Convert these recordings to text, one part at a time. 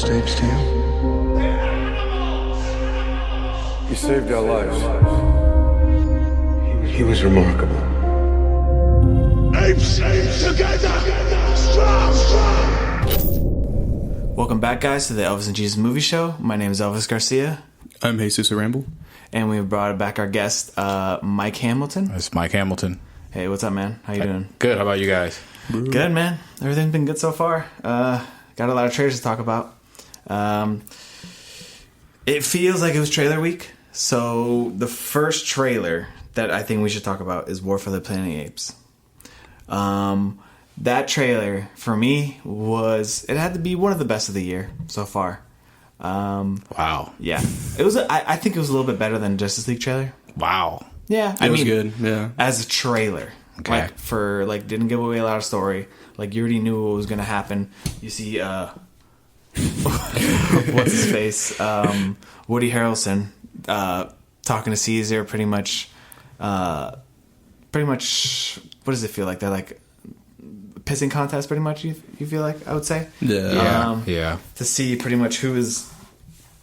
introduced Apes to you? He saved our lives. He was remarkable. Apes together, strong. Welcome back, guys, to the Elvis and Jesus movie show. My name is Elvis Garcia. I'm Jesus Ramble. And we brought back our guest, Mike Hamilton. It's Mike Hamilton. Hey, what's up, man? How you doing? Good. How about you guys? Good, man. Everything's been good so far. Got a lot of trailers to talk about. It feels like it was trailer week. So the first trailer that I think we should talk about is War for the Planet of the Apes. That trailer, for me, it had to be one of the best of the year so far. Wow. Yeah. It was. I think it was a little bit better than Justice League trailer. Wow. Yeah. It was good, yeah. As a trailer. Okay. Didn't give away a lot of story. Like, you already knew what was going to happen. You see, what's his face? Woody Harrelson talking to Caesar, pretty much, what does it feel like? They're like pissing contest, pretty much, you feel like, I would say? Yeah. Yeah. To see pretty much who is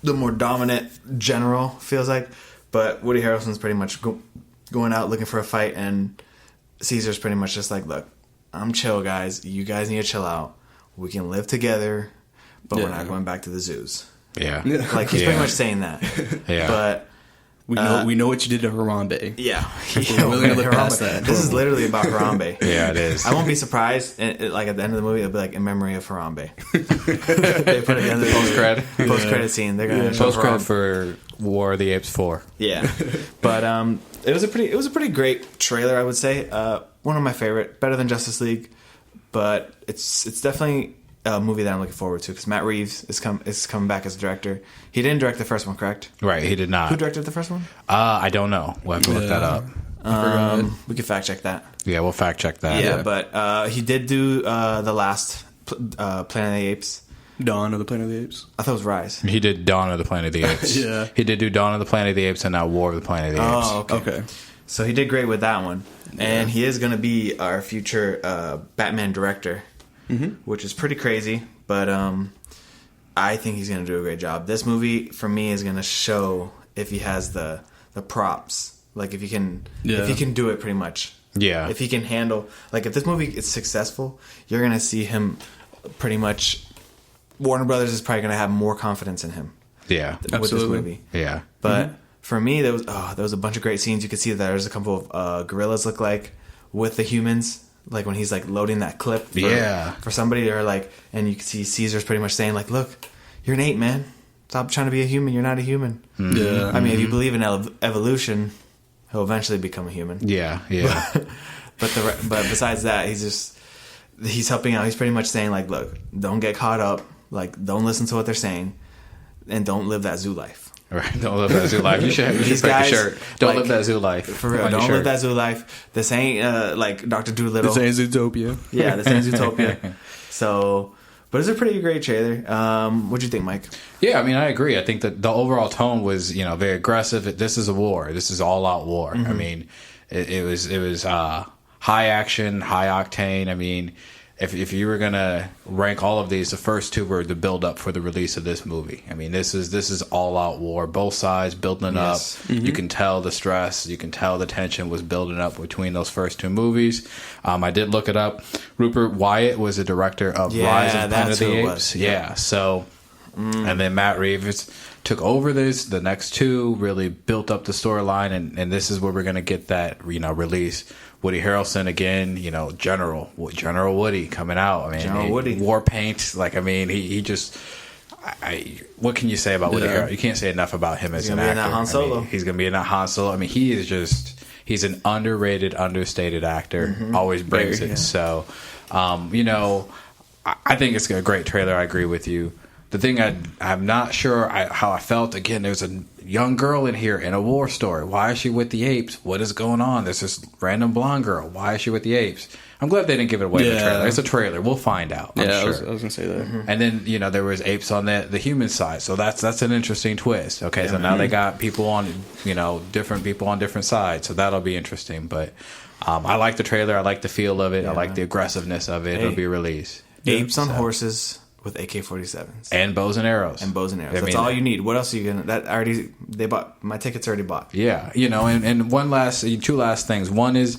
the more dominant general, feels like. But Woody Harrelson's pretty much going out looking for a fight, and Caesar's pretty much just like, look, I'm chill, guys. You guys need to chill out. We can live together, but we're not going back to the zoos. Yeah. Like, he's pretty much saying that. Yeah. But we know what you did to Harambe. yeah, We're willing to look past that. This is literally about Harambe. Yeah, it is. I won't be surprised. Like, at the end of the movie, it'll be like in memory of Harambe. They put it at the end of the post-credit scene. They're gonna show Post-credit Harambe. for War of the Apes 4. Yeah, but it was a pretty great trailer, I would say. One of my favorite, better than Justice League, but it's definitely a movie that I'm looking forward to because Matt Reeves is coming back as a director. He didn't direct the first one, correct? Right, he did not. Who directed the first one? I don't know. We'll have to look that up. We could fact check that. Yeah, we'll fact check that. Yeah, but he did do the last Planet of the Apes. Dawn of the Planet of the Apes. I thought it was Rise. He did Dawn of the Planet of the Apes. Yeah. He did do Dawn of the Planet of the Apes and now War of the Planet of the Apes. Oh, okay. So he did great with that one. And he is going to be our future Batman director, which is pretty crazy. But I think he's going to do a great job. This movie, for me, is going to show if he has the props. Like, if he can do it, pretty much. Yeah. If he can handle... Like, if this movie is successful, you're going to see him pretty much... Warner Brothers is probably going to have more confidence in him. Yeah. With Absolutely. this movie. Yeah. But for me, there was a bunch of great scenes. You could see that there's a couple of gorillas look like with the humans, like when he's like loading that clip for somebody, or like, and you can see Caesar's pretty much saying like, look, you're an ape, man. Stop trying to be a human. You're not a human. Yeah. I mean, if you believe in evolution, he'll eventually become a human. Yeah. But besides that, he's helping out. He's pretty much saying like, look, don't get caught up. Like, don't listen to what they're saying, and don't live that zoo life. Right. Don't live that zoo life. You should make a shirt. Don't live that zoo life. For real. Don't live that zoo life. This ain't like Dr. Doolittle. This ain't Zootopia. Yeah, this ain't Zootopia. So, but it's a pretty great trailer. What'd you think, Mike? Yeah, I mean, I agree. I think that the overall tone was, very aggressive. This is a war. This is all out war. I mean, it was high action, high octane. I mean, if you were gonna rank all of these, the first two were the build up for the release of this movie. I mean, this is all out war. Both sides building up. You can tell the stress. You can tell the tension was building up between those first two movies. I did look it up. Rupert Wyatt was the director of Rise of the Planet of the Apes. Yeah. So, and then Matt Reeves took over the next two, really built up the storyline, and this is where we're gonna get that release. Woody Harrelson again, General Woody coming out. I mean, General Woody. War paint. Like, I mean, he just. What can you say about Woody Harrelson? You can't say enough about him as an actor. He's gonna be in that Han Solo. He's gonna be in that Han Solo. I mean, he's an underrated, understated actor. Always brings it. So, I think it's a great trailer. I agree with you. The thing I'm not sure how I felt. Again, there's a young girl in here in a war story. Why is she with the apes? What is going on? There's this random blonde girl. Why is she with the apes? I'm glad they didn't give it away in the trailer. It's a trailer. We'll find out. I'm sure. I was going to say that. And then, there was apes on the human side. So that's an interesting twist. Okay, so now they got people on, different people on different sides. So that'll be interesting. But I like the trailer. I like the feel of it. I like the aggressiveness of it. It'll be released. Apes on horses with AK-47s and bows and arrows. That's all you need. What else are you gonna? That already they bought. My ticket's already bought. Yeah, and two last things. One is,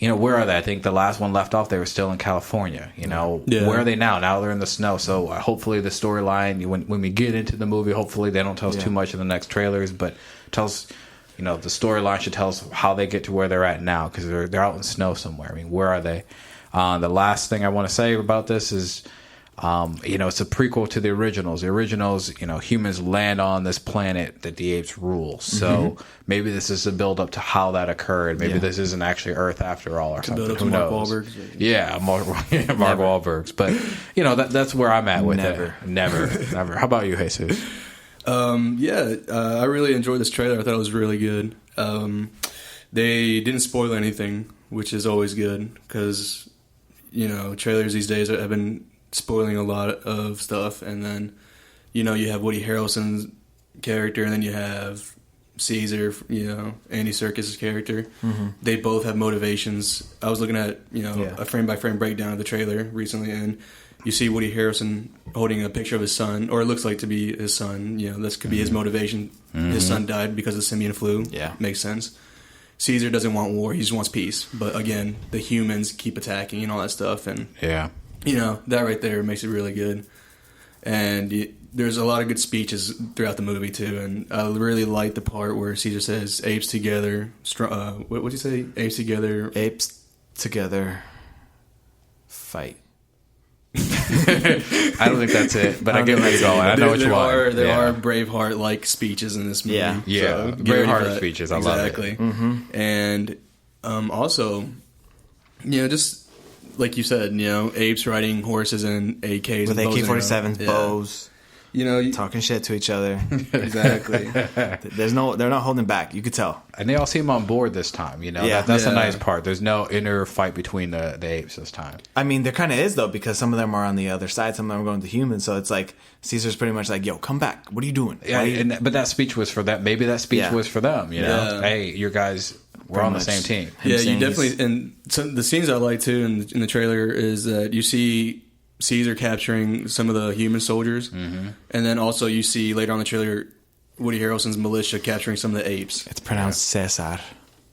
where are they? I think the last one left off, they were still in California. Where are they now? Now they're in the snow. So hopefully the storyline, when we get into the movie, hopefully they don't tell us too much in the next trailers, but tell us, the storyline should tell us how they get to where they're at now, because they're out in snow somewhere. I mean, where are they? The last thing I want to say about this is, it's a prequel to the originals. The originals, humans land on this planet that the apes rule. So maybe this is a build up to how that occurred. Maybe this isn't actually Earth after all, or something. Who knows? Yeah, Mark Wahlberg's. But that's where I'm at with it. Never. How about you, Jesus? I really enjoyed this trailer. I thought it was really good. They didn't spoil anything, which is always good, because trailers these days have been spoiling a lot of stuff. And then you have Woody Harrelson's character, and then you have Caesar, Andy Serkis' character. They both have motivations. I was looking at a frame by frame breakdown of the trailer recently, and you see Woody Harrelson holding a picture of his son, or it looks like to be his son. This could be his motivation. His son died because of the simian flu. Yeah, makes sense. Caesar doesn't want war; he just wants peace. But again, the humans keep attacking and all that stuff, and that right there makes it really good. And there's a lot of good speeches throughout the movie too, and I really like the part where Caesar says, "Apes together." What did he say? Apes together, fight. I don't think that's it, but I get where you're going. I know which one. There are Braveheart-like speeches in this movie. Yeah. So Braveheart speeches. I love it. Exactly. And also, just like you said, apes riding horses and AKs with AK-47s, bows. Talking shit to each other. Exactly. They're not holding back. You could tell, and they all seem on board this time. That's the nice part. There's no inner fight between the apes this time. I mean, there kind of is though, because some of them are on the other side. Some of them are going to humans. So it's like Caesar's pretty much like, "Yo, come back. What are you doing?" Yeah, but that speech was for that. Maybe that speech was for them. Hey, you guys. We're on the same team. Yeah, you definitely. And some, the scenes I like too in the trailer is that you see Caesar capturing some of the human soldiers, and then also you see later on in the trailer Woody Harrelson's militia capturing some of the apes. It's pronounced Cesar.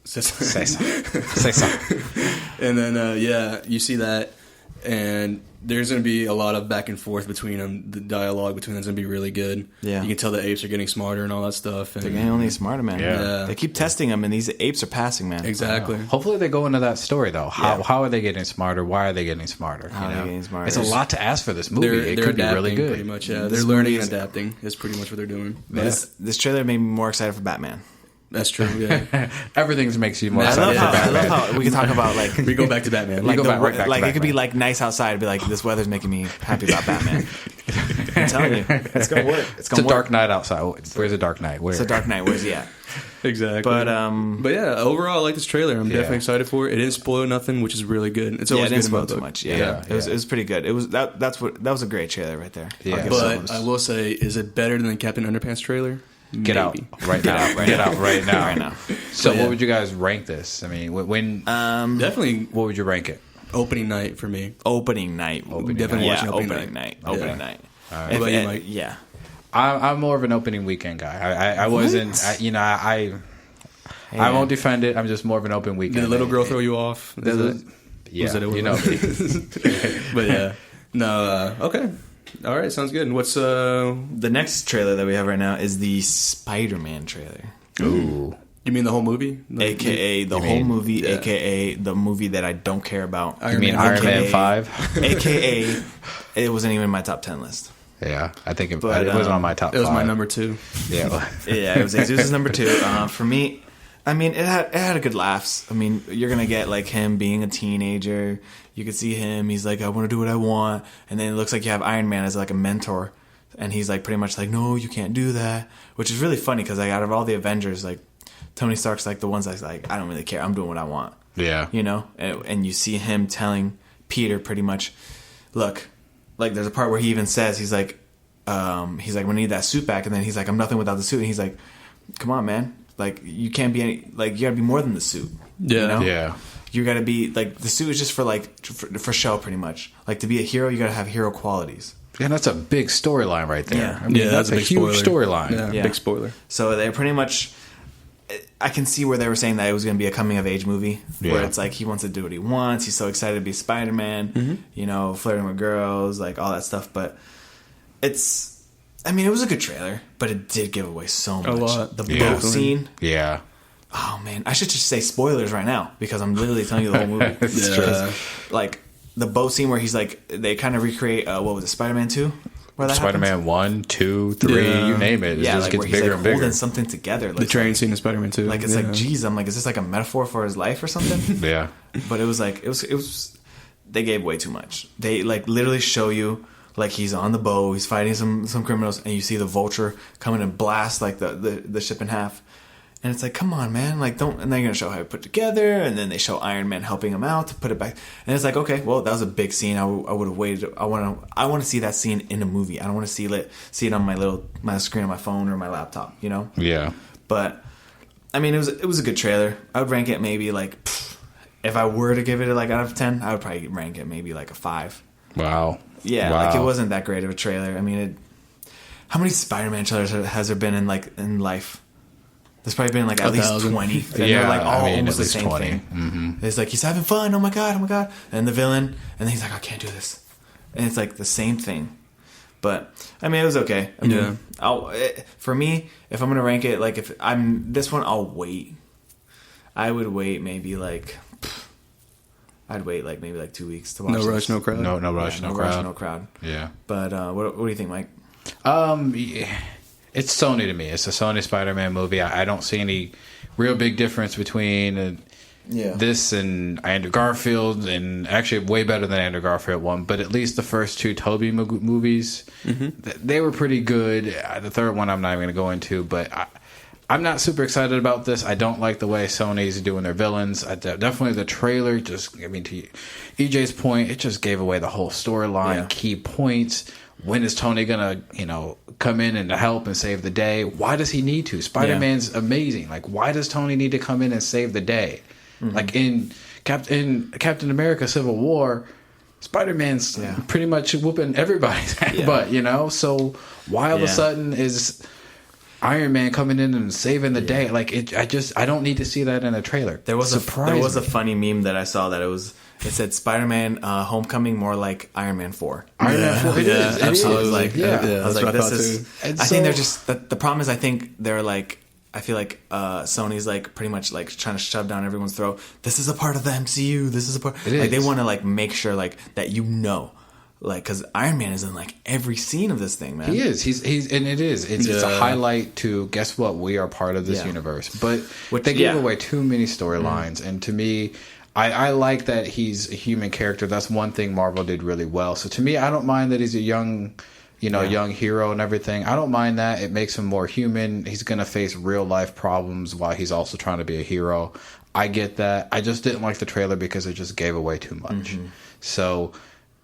Cesar. And then you see that, and there's going to be a lot of back and forth between them. The dialogue between them is going to be really good. Yeah, you can tell the apes are getting smarter and all that stuff. And, they're getting only smarter, man. Yeah. They keep testing them, and these apes are passing, man. Exactly. Hopefully they go into that story though. How are they getting smarter? Why are they getting smarter? How are they getting smarter? It's a lot to ask for this movie. They're could be really good. Pretty much, yeah. They're learning and adapting. Is pretty much what they're doing. This trailer made me more excited for Batman. That's true. Yeah, everything makes you more excited for Batman. I love how we can talk about we go back to Batman. Like, it could be like nice outside. It'd be like, this weather's making me happy about Batman. I'm telling you, it's gonna work. It's a dark night outside. Where's the Dark Knight? It's a Dark Knight. Where's he at? Exactly. But yeah, overall, I like this trailer. I'm definitely excited for it. It didn't spoil nothing, which is really good. It's always it good didn't spoil too much. It was pretty good. It was that was a great trailer right there. Yeah. But I will say, is it better than the Captain Underpants trailer? Get out right now. So, what would you guys rank this? I mean, when definitely, what would you rank it? Opening night for me. Opening night. Definitely watching opening night. Opening night. Right. I'm more of an opening weekend guy. I wasn't. I won't defend it. I'm just more of an open weekend. Did the little girl throw you off? Yeah, But yeah, no. Okay. All right, sounds good. And what's the next trailer that we have right now is the Spider-Man trailer. Ooh. You mean the whole movie? AKA the whole movie, AKA the movie that I don't care about. You mean Iron Man 5? AKA it wasn't even in my top 10 list. Yeah, I think it was on my top 5. It was my number 2. Yeah. It was Jesus' number 2. For me, I mean, it had a good laughs. I mean, you're going to get like him being a teenager. You could see him. He's like, I want to do what I want. And then it looks like you have Iron Man as like a mentor. And he's like pretty much like, no, you can't do that. Which is really funny because like out of all the Avengers, like Tony Stark's like the ones that's like, I don't really care. I'm doing what I want. Yeah. And you see him telling Peter pretty much, look, like there's a part where he even says, he's like, we need that suit back. And then he's like, I'm nothing without the suit. And he's like, come on, man. Like you can't be any, like you gotta be more than the suit. Yeah. Yeah. You gotta be like, the suit is just for like, for show pretty much. Like to be a hero, you gotta have hero qualities. And that's a big storyline right there. Yeah. I mean, that's a big huge spoiler. storyline. Yeah, big spoiler. So they pretty much, I can see where they were saying that it was going to be a coming of age movie, where it's like he wants to do what he wants. He's so excited to be Spider-Man, you know, flirting with girls, like all that stuff. But it's, I mean, it was a good trailer, but it did give away so much. A lot. The Yeah. boat scene. Yeah. Oh man, I should just say spoilers right now because I'm literally telling you the whole movie. It's true. Like the boat scene where he's like, they kind of recreate what was it, Spider-Man 2? Where that Spider-Man happens? 1, 2, 3, Yeah. you name it. It Yeah, just like gets where he's bigger like and bigger. holding something together. The train scene in Spider-Man 2. Like it's like, geez, I'm like, is this like a metaphor for his life or something? Yeah. But it was like, it was. They gave way too much. They like literally show you like he's on the boat, he's fighting some criminals, and you see the Vulture coming and blast like the ship in half. And it's like, come on, man! Like, don't. And they're gonna show how he put it together, and then they show Iron Man helping him out to put it back. And it's like, okay, well, that was a big scene. I would have waited. I want to see that scene in a movie. I don't want to see it on my screen on my phone or my laptop. You know? Yeah. But I mean, it was a good trailer. I would rank it maybe like, if I were to give it like out of 10, I would probably rank it maybe like a 5. Wow. Yeah, Wow. like it wasn't that great of a trailer. I mean, how many Spider-Man trailers has there been in life? There's probably been like at least 1,000. 20. And Yeah, they're like all I mean, almost at the least same 20. thing. Mm-hmm. It's like he's having fun. Oh my god! And the villain, and then he's like, I can't do this. And it's like the same thing. But I mean, it was okay. I mean, for me, if I'm gonna rank it, like if I'm this one, I'll wait. I would wait maybe like. I'd wait like maybe like 2 weeks to watch. No this. rush, no crowd. No rush, Yeah, no rush, crowd. no crowd. Yeah. But what do you think, Mike? Yeah. It's Sony to me. It's a Sony Spider-Man movie. I don't see any real big difference between this and Andrew Garfield, and actually way better than Andrew Garfield one. But at least the first two Tobey movies, they were pretty good. The third one I'm not even going to go into, but I'm not super excited about this. I don't like the way Sony's doing their villains. Definitely the trailer, just, I mean, to EJ's point, it just gave away the whole storyline, key points. When is Tony going to, come in and help and save the day? Why does he need to? Spider-Man's amazing. Like, why does Tony need to come in and save the day? Like in Captain America Civil War, Spider-Man's pretty much whooping everybody's butt, So why all of a sudden is Iron Man coming in and saving the day? Like, I don't need to see that in a trailer. There was a funny meme that I saw that it said Spider-Man Homecoming more like Iron Man 4. Iron Man 4, it is. absolutely. It is. Yeah. I was that's like, what I this thought is. too. And I think they're so- just the problem is I think they're like. I feel like Sony's like pretty much like trying to shove down everyone's throat. This is a part of the MCU. This is a part. It like is. they want to like make sure like that like because Iron Man is in like every scene of this thing, man. He is. He's and it is. It's a highlight to guess what, we are part of this universe. But they gave away too many storylines, and to me, I like that he's a human character. That's one thing Marvel did really well. So to me, I don't mind that he's a young hero and everything. I don't mind that. It makes him more human. He's going to face real life problems while he's also trying to be a hero. I get that. I just didn't like the trailer because it just gave away too much. So,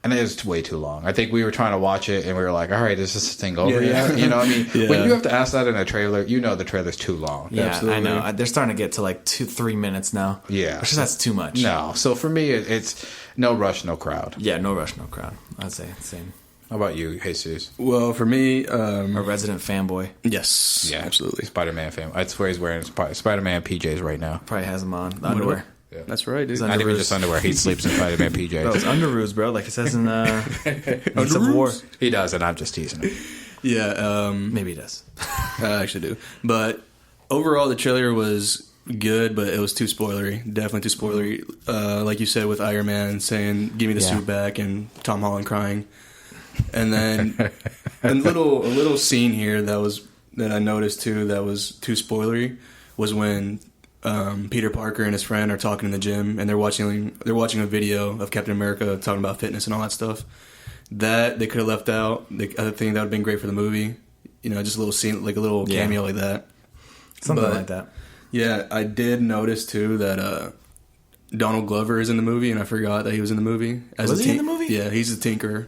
and it was way too long. I think we were trying to watch it and we were like, all right, is this thing over yet? You know what I mean? When you have to ask that in a trailer, the trailer's too long. Yeah, Absolutely. I know. They're starting to get to like 2-3 minutes now. Yeah. Which that's too much. No. So for me, it's no rush, no crowd. Yeah, no rush, no crowd. I'd say same. How about you, Jesus? Well, for me, A resident fanboy. yes, Yeah, absolutely. Spider-Man fan. I swear he's wearing Spider-Man PJs right now. Probably has them on. The underwear. That's right, dude. Not even Underoos. just underwear. He sleeps in Spider-Man PJs. Bro, it's underoos, bro. Like it says in Civil War. He does, and I'm just teasing him. Yeah, Maybe he does. I actually do. But overall, the trailer was good, but it was too spoilery. Definitely too spoilery. Like you said, with Iron Man saying, "Give me the suit back," and Tom Holland crying. And then a little scene here that I noticed too that was too spoilery was when Peter Parker and his friend are talking in the gym and they're watching a video of Captain America talking about fitness and all that stuff. That they could have left out. I think that would have been great for the movie. Just a little scene, like a little cameo like that. Something like that. Yeah, I did notice too that Donald Glover is in the movie, and I forgot that he was in the movie. Was he in the movie? Yeah, he's the Tinker.